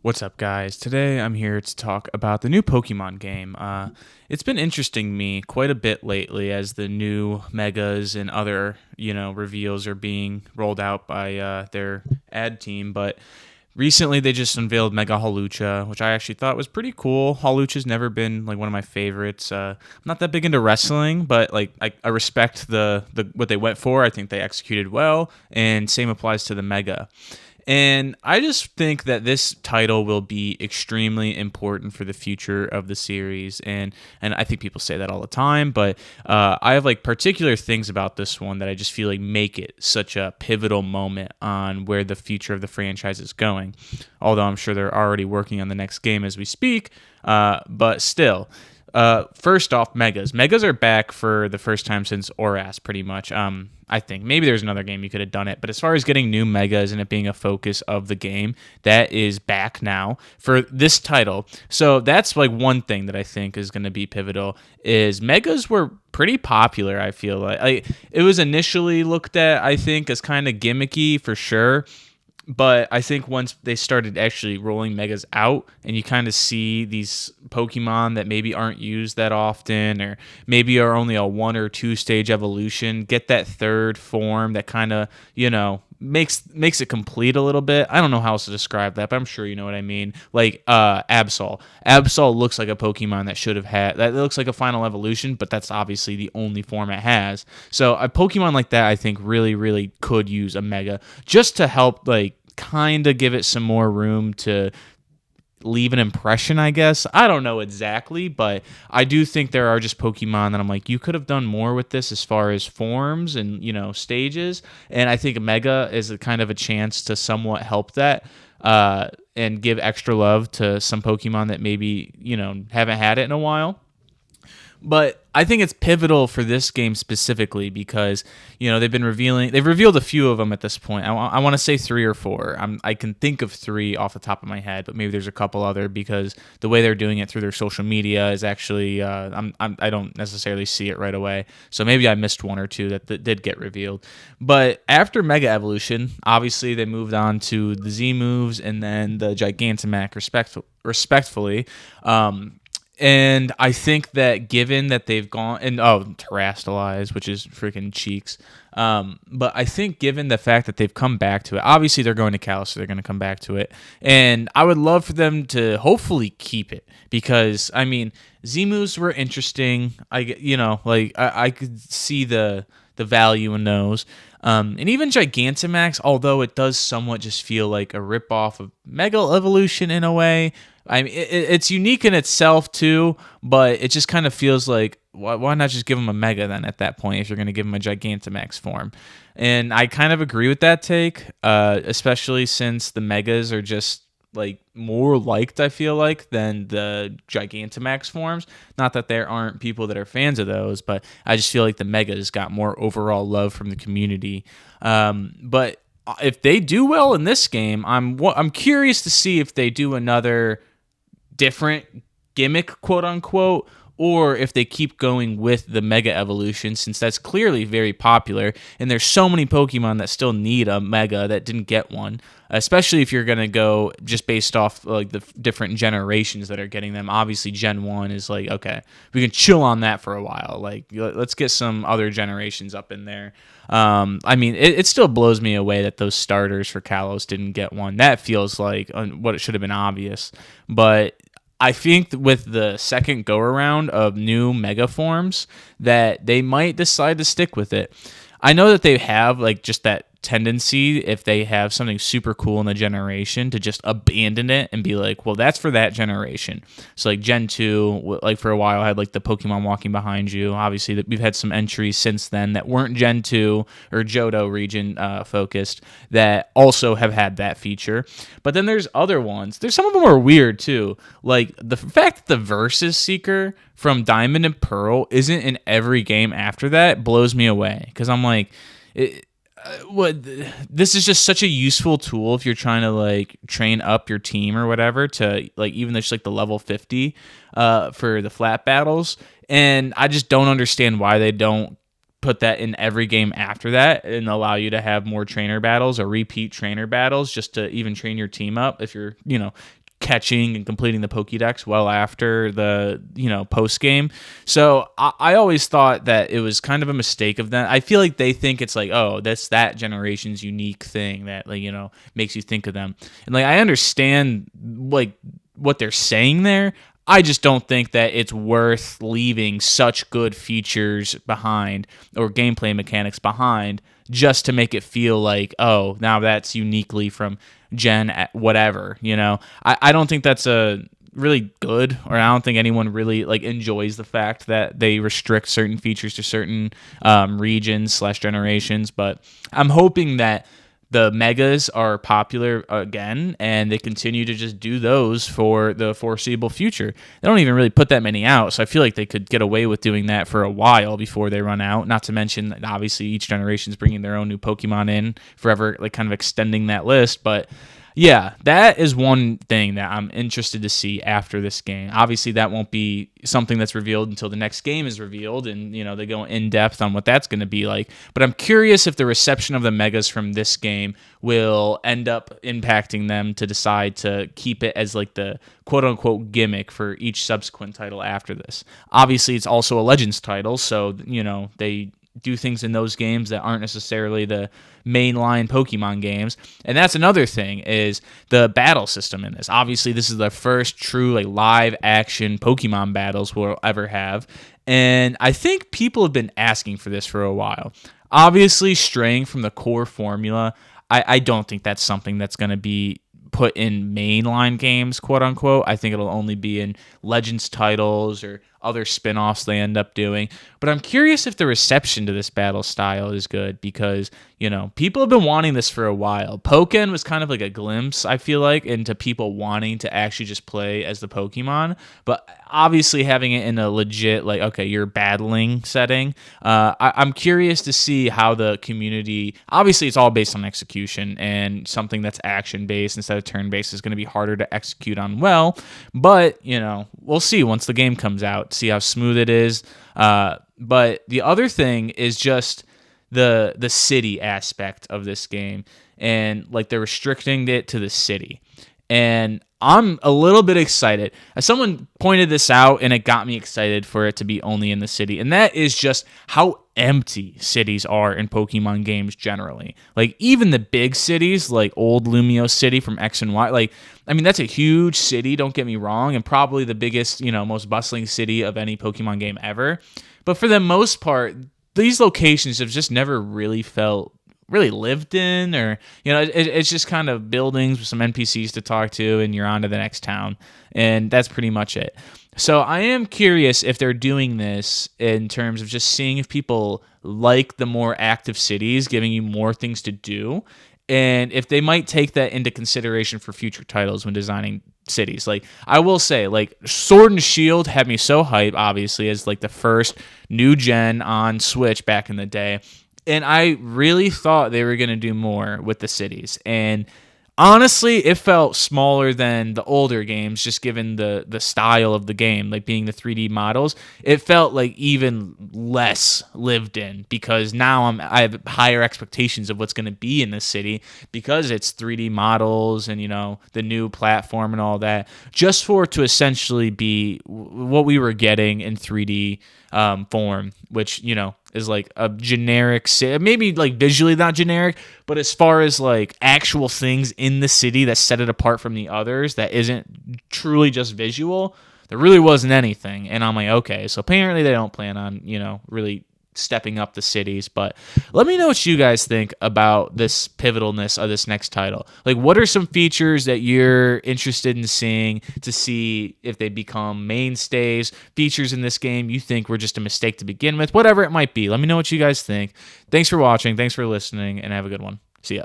What's up, guys? Today I'm here to talk about the new Pokemon game. It's been interesting me quite a bit lately as the new megas and other, reveals are being rolled out by their ad team. But recently they just unveiled Mega Hawlucha, which I actually thought was pretty cool. Hawlucha's never been like one of my favorites. I'm not that big into wrestling, but like I respect the what they went for. I think they executed well, and same applies to the Mega. And I just think that this title will be extremely important for the future of the series. And I think people say that all the time, but I have like particular things about this one that I just feel like make it such a pivotal moment on where the future of the franchise is going. Although I'm sure they're already working on the next game as we speak, but still. First off, Megas. Megas are back for the first time since ORAS, pretty much. I think maybe there's another game you could have done it, but as far as getting new Megas and it being a focus of the game, that is back now for this title. So that's like one thing that I think is going to be pivotal. Is Megas were pretty popular. I feel like it was initially looked at, I think, as kind of gimmicky for sure. But I think once they started actually rolling megas out and you kind of see these Pokemon that maybe aren't used that often or maybe are only a 1 or 2 stage evolution, get that third form that kind of, makes it complete a little bit. I don't know how else to describe that, but I'm sure you know what I mean. Like Absol. Absol looks like a Pokemon that should have had that looks like a final evolution, but that's obviously the only form it has. So a Pokemon like that I think really, really could use a Mega just to help like kind of give it some more room to leave an impression, I guess. I don't know exactly, but I do think there are just Pokemon that I'm like, you could have done more with this as far as forms and, stages. And I think Mega is a kind of a chance to somewhat help that and give extra love to some Pokemon that maybe, haven't had it in a while. But I think it's pivotal for this game specifically because they've revealed a few of them at this point. I want to say 3 or 4. I can think of 3 off the top of my head, but maybe there's a couple other because the way they're doing it through their social media is actually I don't necessarily see it right away. So maybe I missed 1 or 2 that did get revealed. But after Mega Evolution, obviously they moved on to the Z moves and then the Gigantamax respectfully. And I think that given that they've gone and Terrastalize, which is freaking cheeks. But I think given the fact that they've come back to it, obviously they're going to Cal, so they're going to come back to it. And I would love for them to hopefully keep it because I mean, Z-moves were interesting. I could see the value in those. And even Gigantamax, although it does somewhat just feel like a ripoff of Mega Evolution in a way. I mean, it's unique in itself too, but it just kind of feels like why not just give him a Mega then at that point if you're going to give him a Gigantamax form? And I kind of agree with that take, especially since the Megas are just like more liked, I feel like, than the Gigantamax forms. Not that there aren't people that are fans of those, but I just feel like the Megas got more overall love from the community. But if they do well in this game, I'm curious to see if they do another different gimmick, quote unquote, or if they keep going with the Mega Evolution, since that's clearly very popular, and there's so many Pokemon that still need a Mega that didn't get one, especially if you're going to go just based off like the different generations that are getting them. Obviously, Gen 1 is like, okay, we can chill on that for a while. Like, let's get some other generations up in there. I mean, it still blows me away that those starters for Kalos didn't get one. That feels like what it should have been obvious. But I think with the second go around of new mega forms that they might decide to stick with it. I know that they have like just that tendency if they have something super cool in the generation to just abandon it and be like, well, that's for that generation. So like Gen 2, like for a while had like the Pokemon walking behind you. Obviously that we've had some entries since then that weren't Gen 2 or Johto region focused that also have had that feature. But then there's other ones. There's some of them are weird too. Like the fact that the Versus Seeker from Diamond and Pearl isn't in every game after that blows me away because I'm like, this is just such a useful tool if you're trying to like train up your team or whatever to like even just like the level 50 for the flat battles, and I just don't understand why they don't put that in every game after that and allow you to have more trainer battles or repeat trainer battles just to even train your team up if you're catching and completing the Pokédex well after the, post game. So I always thought that it was kind of a mistake of them. I feel like they think it's like, oh, that's that generation's unique thing that, like, makes you think of them. And like, I understand like what they're saying there. I just don't think that it's worth leaving such good features behind or gameplay mechanics behind just to make it feel like, oh, now that's uniquely from Gen whatever, I don't think that's a really good, or I don't think anyone really like enjoys the fact that they restrict certain features to certain regions/generations. But I'm hoping that the megas are popular again, and they continue to just do those for the foreseeable future. They don't even really put that many out, so I feel like they could get away with doing that for a while before they run out. Not to mention that obviously each generation is bringing their own new Pokemon in, forever like kind of extending that list. But yeah, that is one thing that I'm interested to see after this game. Obviously, that won't be something that's revealed until the next game is revealed, and they go in depth on what that's going to be like. But I'm curious if the reception of the megas from this game will end up impacting them to decide to keep it as like the quote unquote gimmick for each subsequent title after this. Obviously, it's also a Legends title, so they do things in those games that aren't necessarily the mainline Pokemon games. And that's another thing, is the battle system in this. Obviously, this is the first true like live action Pokemon battles we'll ever have. And I think people have been asking for this for a while. Obviously, straying from the core formula, I don't think that's something that's going to be put in mainline games, quote unquote. I think it'll only be in Legends titles or other spin-offs they end up doing. But I'm curious if the reception to this battle style is good, because people have been wanting this for a while. Pokken was kind of like a glimpse, I feel like, into people wanting to actually just play as the Pokemon. But obviously having it in a legit, like, okay, you're battling setting, I'm curious to see how the community, obviously it's all based on execution, and something that's action-based instead of turn-based is going to be harder to execute on well. But, we'll see once the game comes out, see how smooth it is. But the other thing is just the city aspect of this game, and like they're restricting it to the city. And I'm a little bit excited. Someone pointed this out, and it got me excited for it to be only in the city. And that is just how empty cities are in Pokemon games generally. Like, even the big cities, like Old Lumio City from X and Y, like, I mean, that's a huge city, don't get me wrong, and probably the biggest, most bustling city of any Pokemon game ever. But for the most part, these locations have just never really felt really lived in, or it's just kind of buildings with some NPCs to talk to, and you're on to the next town, and that's pretty much it. So I am curious if they're doing this in terms of just seeing if people like the more active cities, giving you more things to do, and if they might take that into consideration for future titles when designing cities. Like, I will say, like, Sword and Shield had me so hyped, obviously, as like the first new gen on Switch back in the day. And I really thought they were going to do more with the cities. And honestly, it felt smaller than the older games, just given the style of the game, like being the 3D models. It felt like even less lived in, because now I have higher expectations of what's going to be in the city, because it's 3D models and, the new platform and all that, just for it to essentially be what we were getting in 3D form, which, is like a generic, maybe like visually not generic, but as far as like actual things in the city that set it apart from the others, that isn't truly just visual, there really wasn't anything. And I'm like, okay, so apparently they don't plan on, really stepping up the cities. But let me know what you guys think about this pivotalness of this next title. Like, what are some features that you're interested in seeing, to see if they become mainstays, features in this game you think were just a mistake to begin with, whatever it might be. Let me know what you guys think. Thanks for watching, thanks for listening, and have a good one. See ya.